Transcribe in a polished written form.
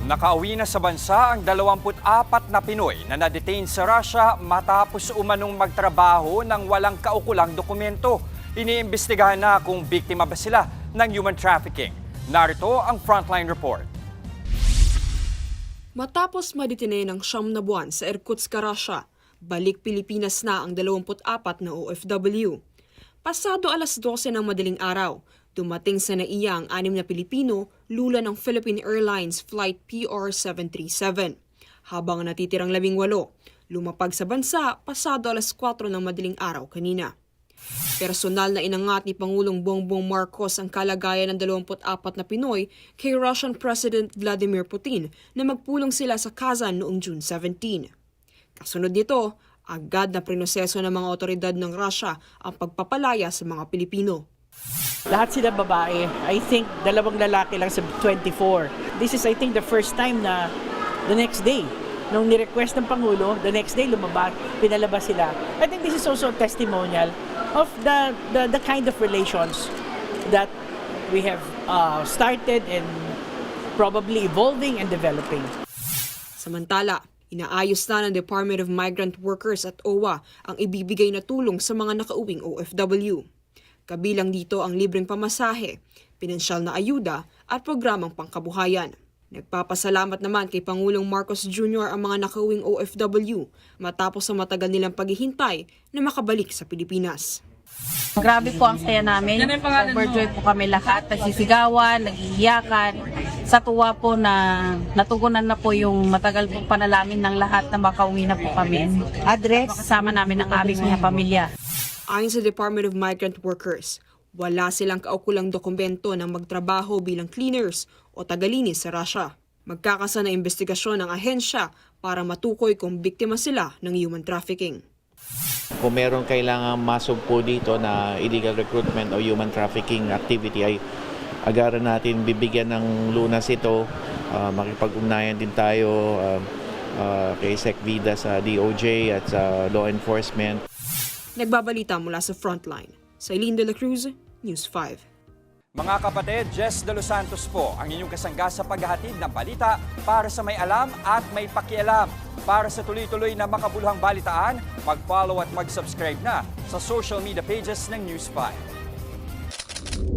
Nakauwi na sa bansa ang 24 na Pinoy na na-detain sa Russia matapos umanong magtrabaho ng walang kaukulang dokumento. Iniimbestigahan na kung biktima ba sila ng human trafficking. Narito ang Frontline Report. Matapos madetine ng 9 na buwan sa Irkutsk, Russia, balik Pilipinas na ang 24 na OFW. Pasado alas 12 ng madaling araw, dumating sa NAIA ang 6 na Pilipino lula ng Philippine Airlines Flight PR-737. Habang natitirang 18, lumapag sa bansa pasado alas 4 ng madaling araw kanina. Personal na inangat ni Pangulong Bongbong Marcos ang kalagayan ng 24 na Pinoy kay Russian President Vladimir Putin na magpulong sila sa Kazan noong June 17. Kasunod nito, agad na prinoseso ng mga otoridad ng Russia ang pagpapalaya sa mga Pilipino. Lahat sila babae. I think 2 lalaki lang sa 24. This is I think the first time na the next day, nung ni-request ng Pangulo, the next day lumabas, pinalabas sila. I think this is also a testimonial of the kind of relations that we have started and probably evolving and developing. Samantala, inaayos na ng Department of Migrant Workers at OWA ang ibibigay na tulong sa mga nakauwing OFW. Kabilang dito ang libreng pamasahe, pinansyal na ayuda at programang pangkabuhayan. Nagpapasalamat naman kay Pangulong Marcos Jr. ang mga nakauwing OFW matapos ang matagal nilang paghihintay na makabalik sa Pilipinas. Grabe po ang saya namin. Overjoyed po kami lahat. Nagsisigawan, nag-iiyakan. Sa tuwa po na natugunan na po yung matagal pong panalangin ng lahat na makauwi na po kami. Address, kasama namin ang aming mga pamilya. Ayon sa Department of Migrant Workers, wala silang kaukulang dokumento ng magtrabaho bilang cleaners o tagalinis sa Russia. Magkakasa na investigasyon ng ahensya para matukoy kung biktima sila ng human trafficking. Kung meron kailangan masugpo dito na illegal recruitment o human trafficking activity ay agaran natin bibigyan ng lunas ito. Makipag-ugnayan din tayo kay SecVida sa DOJ at sa law enforcement. Nagbabalita mula sa Frontline. Sa Eileen de la Cruz, News 5. Mga kapatid, Jess De Los Santos po ang inyong kasangga sa paghahatid ng balita para sa may alam at may pakialam. Para sa tuloy-tuloy na makabuluhang balitaan, mag-follow at mag-subscribe na sa social media pages ng News 5.